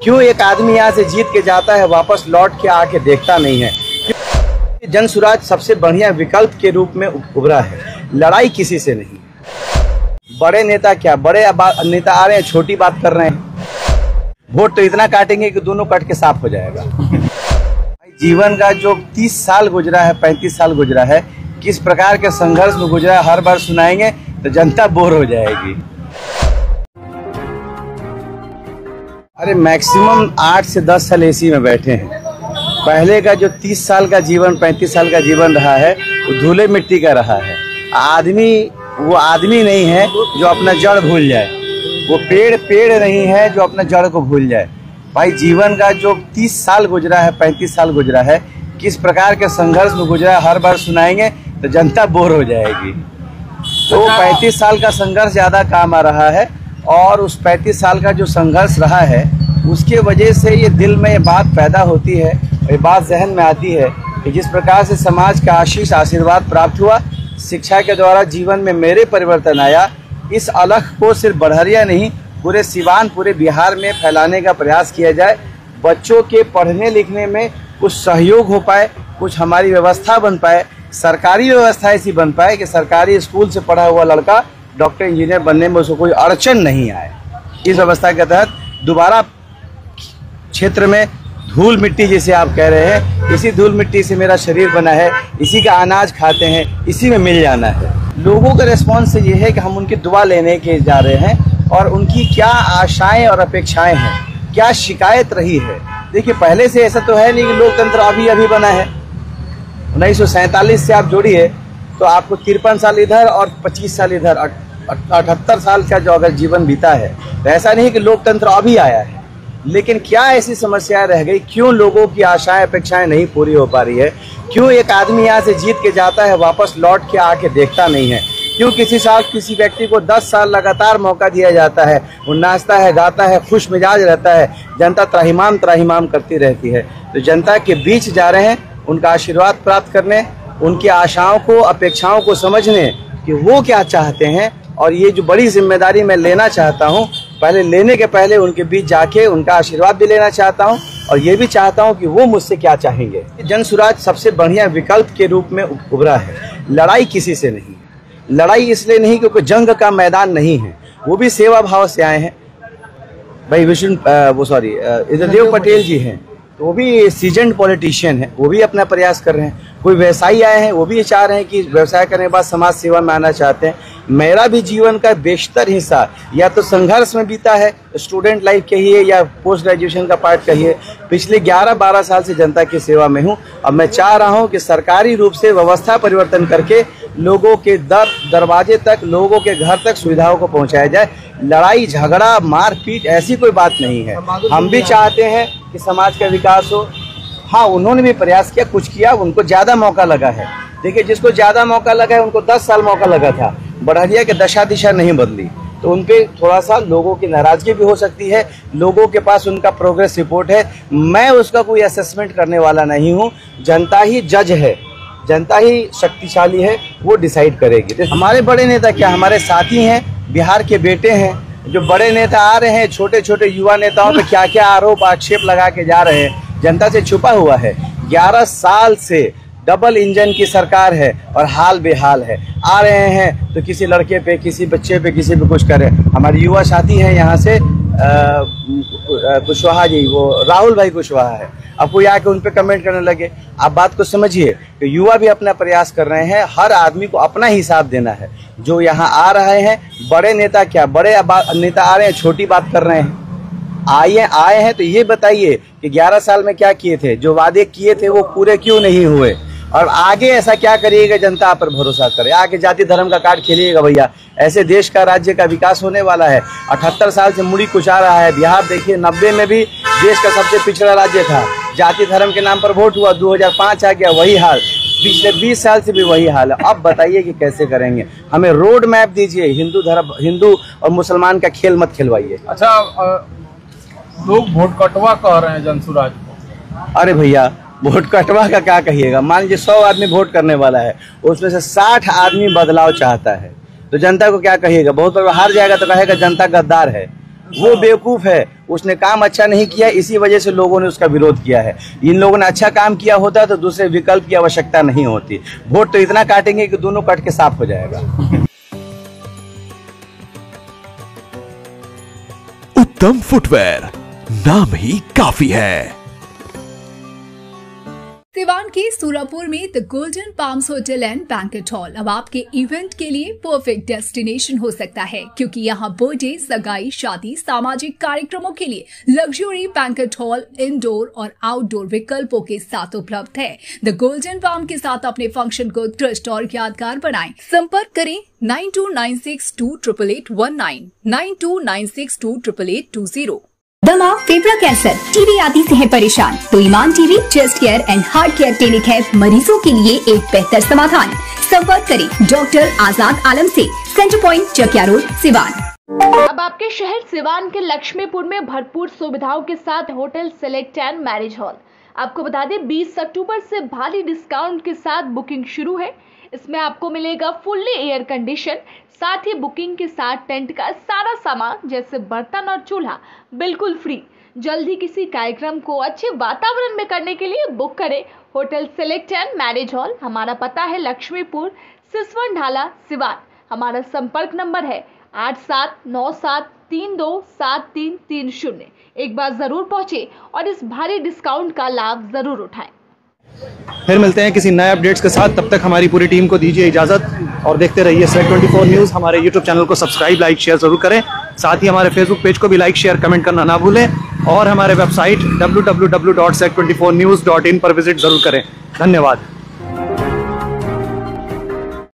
क्यों एक आदमी यहाँ से जीत के जाता है, वापस लौट के आके देखता नहीं है। जन सुराज सबसे बढ़िया विकल्प के रूप में उभरा है। लड़ाई किसी से नहीं। बड़े नेता क्या, बड़े नेता आ रहे हैं, छोटी बात कर रहे हैं। वोट तो इतना काटेंगे कि दोनों कट के साफ हो जाएगा। जीवन का जो 30 साल गुजरा है, 35 साल गुजरा है, किस प्रकार के संघर्ष में गुजरा है, हर बार सुनाएंगे तो जनता बोर हो जाएगी। अरे मैक्सिमम 8 से 10 साल एसी में बैठे हैं। पहले का जो 30 साल का जीवन, 35 साल का जीवन रहा है, वो धूले मिट्टी का रहा है। आदमी वो आदमी नहीं है जो अपना जड़ भूल जाए, वो पेड़ नहीं है जो अपना जड़ को भूल जाए। भाई जीवन का जो 30 साल गुजरा है, 35 साल गुजरा है, किस प्रकार के संघर्ष में गुजरा है, हर बार सुनाएंगे तो जनता बोर हो जाएगी। तो 35 साल का संघर्ष ज़्यादा काम आ रहा है, और उस 35 साल का जो संघर्ष रहा है उसके वजह से ये दिल में ये बात पैदा होती है, ये बात जहन में आती है कि जिस प्रकार से समाज का आशीष आशीर्वाद प्राप्त हुआ, शिक्षा के द्वारा जीवन में मेरे परिवर्तन आया, इस अलख को सिर्फ बड़हरिया नहीं, पूरे सिवान, पूरे बिहार में फैलाने का प्रयास किया जाए। बच्चों के पढ़ने लिखने में कुछ सहयोग हो पाए, कुछ हमारी व्यवस्था बन पाए, सरकारी व्यवस्था ऐसी बन पाए कि सरकारी स्कूल से पढ़ा हुआ लड़का डॉक्टर इंजीनियर बनने में उसको कोई अड़चन नहीं आए। इस व्यवस्था के तहत दोबारा क्षेत्र में धूल मिट्टी जिसे आप कह रहे हैं, इसी धूल मिट्टी से मेरा शरीर बना है, इसी का अनाज खाते हैं, इसी में मिल जाना है। लोगों का रिस्पॉन्स ये है कि हम उनकी दुआ लेने के जा रहे हैं, और उनकी क्या आशाएं और अपेक्षाएं हैं, क्या शिकायत रही है। देखिए पहले से ऐसा तो है नहीं कि लोकतंत्र अभी अभी बना है। 1947 से आप जोड़िए तो आपको 53 साल इधर और 25 साल इधर, 78 साल का जो अगर जीवन बीता है, तो ऐसा नहीं कि लोकतंत्र अभी आया है। लेकिन क्या ऐसी समस्याएं रह गई, क्यों लोगों की आशाएं अपेक्षाएं नहीं पूरी हो पा रही है, क्यों एक आदमी यहाँ से जीत के जाता है, वापस लौट के आके देखता नहीं है, क्यों किसी व्यक्ति को 10 साल लगातार मौका दिया जाता है, वो नाचता है, गाता है, खुश मिजाज रहता है, जनता त्राहिमाम करती रहती है। तो जनता के बीच जा रहे हैं, उनका आशीर्वाद प्राप्त करने, उनकी आशाओं को, अपेक्षाओं को समझने कि वो क्या चाहते हैं। और ये जो बड़ी जिम्मेदारी मैं लेना चाहता हूँ, पहले लेने के पहले उनके बीच जाके उनका आशीर्वाद भी लेना चाहता हूँ, और ये भी चाहता हूँ कि वो मुझसे क्या चाहेंगे। जन सुराज सबसे बढ़िया विकल्प के रूप में उभरा है। लड़ाई किसी से नहीं। लड़ाई इसलिए नहीं क्योंकि जंग का मैदान नहीं है, वो भी सेवा भाव से आए हैं। भाई इधर देव पटेल जी हैं, तो वो भी सीजन्ड पॉलिटिशियन है, वो भी अपना प्रयास कर रहे हैं। कोई व्यवसायी आए हैं, वो भी चाह रहे हैं कि व्यवसाय करने के बाद समाज सेवा में आना चाहते हैं। मेरा भी जीवन का बेशतर हिस्सा या तो संघर्ष में बीता है, स्टूडेंट लाइफ कहिए या पोस्ट ग्रेजुएशन का पार्ट कहिए। पिछले 11-12 साल से जनता की सेवा में हूँ। अब मैं चाह रहा हूँ कि सरकारी रूप से व्यवस्था परिवर्तन करके लोगों के दरवाजे तक, लोगों के घर तक सुविधाओं को पहुँचाया जाए। लड़ाई झगड़ा मारपीट ऐसी कोई बात नहीं है। हम भी चाहते हैं कि समाज का विकास हो। हाँ, उन्होंने भी प्रयास किया, कुछ किया, उनको ज़्यादा मौका लगा है। देखिए जिसको ज़्यादा मौका लगा है उनको 10 साल मौका लगा था, बड़हरिया की दशा दिशा नहीं बदली, तो उन पे थोड़ा सा लोगों की नाराज़गी भी हो सकती है। लोगों के पास उनका प्रोग्रेस रिपोर्ट है, मैं उसका कोई असेसमेंट करने वाला नहीं हूँ। जनता ही जज है, जनता ही शक्तिशाली है, वो डिसाइड करेगी। तो हमारे बड़े नेता क्या, हमारे साथी हैं, बिहार के बेटे हैं। जो बड़े नेता आ रहे हैं, छोटे छोटे युवा नेताओं पे क्या क्या आरोप आक्षेप लगा के जा रहे हैं, जनता से छुपा हुआ है। 11 साल से डबल इंजन की सरकार है और हाल बेहाल है। आ रहे हैं तो किसी लड़के पे, किसी बच्चे पे, किसी पे कुछ करें। हमारे युवा साथी हैं यहाँ से कुशवाहा जी, वो राहुल भाई कुशवाहा है। अब कोई आके उन पे कमेंट करने लगे, आप बात को समझिए कि युवा भी अपना प्रयास कर रहे हैं। हर आदमी को अपना हिसाब देना है। जो यहाँ आ रहे हैं, बड़े नेता क्या, बड़े नेता आ रहे हैं, छोटी बात कर रहे हैं। आए हैं तो ये बताइए कि 11 साल में क्या किए थे, जो वादे किए थे वो पूरे क्यों नहीं हुए, और आगे ऐसा क्या करिएगा जनता आप पर भरोसा करे। आगे जाति धर्म का कार्ड खेलिएगा भैया, ऐसे देश का, राज्य का विकास होने वाला है। 78 साल से मुड़ी कुचा रहा है बिहार। देखिए 90 में भी देश का सबसे पिछड़ा राज्य था, जाति धर्म के नाम पर वोट हुआ, 2005 आ गया, वही हाल। पिछले 20 साल से भी वही हाल है। अब बताइए कि कैसे करेंगे। हमें रोड मैप दीजिए। हिंदू और मुसलमान का खेल मत खिलवाइए। अच्छा, लोग वोट कटवा कह रहे हैं जनसुराज को। अरे भैया, वोट कटवा का क्या कहिएगा। मान लीजिए 100 आदमी वोट करने वाला है, उसमें से 60 आदमी बदलाव चाहता है, तो जनता को क्या कहिएगा। बहुत बार हार जाएगा तो कहेगा जनता गद्दार है। वो बेवकूफ है, उसने काम अच्छा नहीं किया, इसी वजह से लोगों ने उसका विरोध किया है। इन लोगों ने अच्छा काम किया होता तो दूसरे विकल्प की आवश्यकता नहीं होती। वोट तो इतना काटेंगे कि दोनों कट के साफ हो जाएगा। उत्तम फुटवेयर, नाम ही काफी है। सिवान के सूरापुर में the golden palms hotel and banquet hall अब आपके इवेंट के लिए परफेक्ट डेस्टिनेशन हो सकता है, क्योंकि यहाँ बर्थडे, सगाई, शादी, सामाजिक कार्यक्रमों के लिए लग्जरी बैंक्वेट हॉल इंडोर और आउटडोर विकल्पों के साथ उपलब्ध है। द गोल्डन पाम के साथ अपने फंक्शन को उत्कृष्ट और यादगार बनाएं। संपर्क करें 9296288819, 9296288820। दमा, फेफड़ा कैंसर, टीबी आदि से है परेशान तो Iman TB chest care and heart care clinic है मरीजों के लिए एक बेहतर समाधान। संपर्क करें डॉक्टर आजाद आलम से, centre point, Chakia road, Siwan. अब आपके शहर सिवान के लक्ष्मीपुर में भरपूर सुविधाओं के साथ hotel select and marriage hall. आपको बता दें 20 अक्टूबर से भारी डिस्काउंट के साथ बुकिंग शुरू है। इसमें आपको मिलेगा फुल्ली एयर कंडीशन, साथ ही बुकिंग के साथ टेंट का सारा सामान जैसे बर्तन और चूल्हा बिल्कुल फ्री। जल्द ही किसी कार्यक्रम को अच्छे वातावरण में करने के लिए बुक करें hotel select and marriage hall. हमारा पता है लक्ष्मीपुर, सिसवन ढाला, सिवान। हमारा संपर्क नंबर है 8797327330। एक बार जरूर पहुंचे और इस भारी डिस्काउंट का लाभ जरूर उठाएं। फिर मिलते हैं किसी नए अपडेट्स के साथ। तब तक हमारी पूरी टीम को दीजिए इजाजत और देखते रहिए SELECT24 न्यूज़। हमारे यूट्यूब चैनल को सब्सक्राइब, लाइक, शेयर जरूर करें। साथ ही हमारे फेसबुक पेज को भी लाइक, शेयर, कमेंट करना ना भूलें और हमारे वेबसाइट www.select24news.in पर विजिट जरूर करें। धन्यवाद।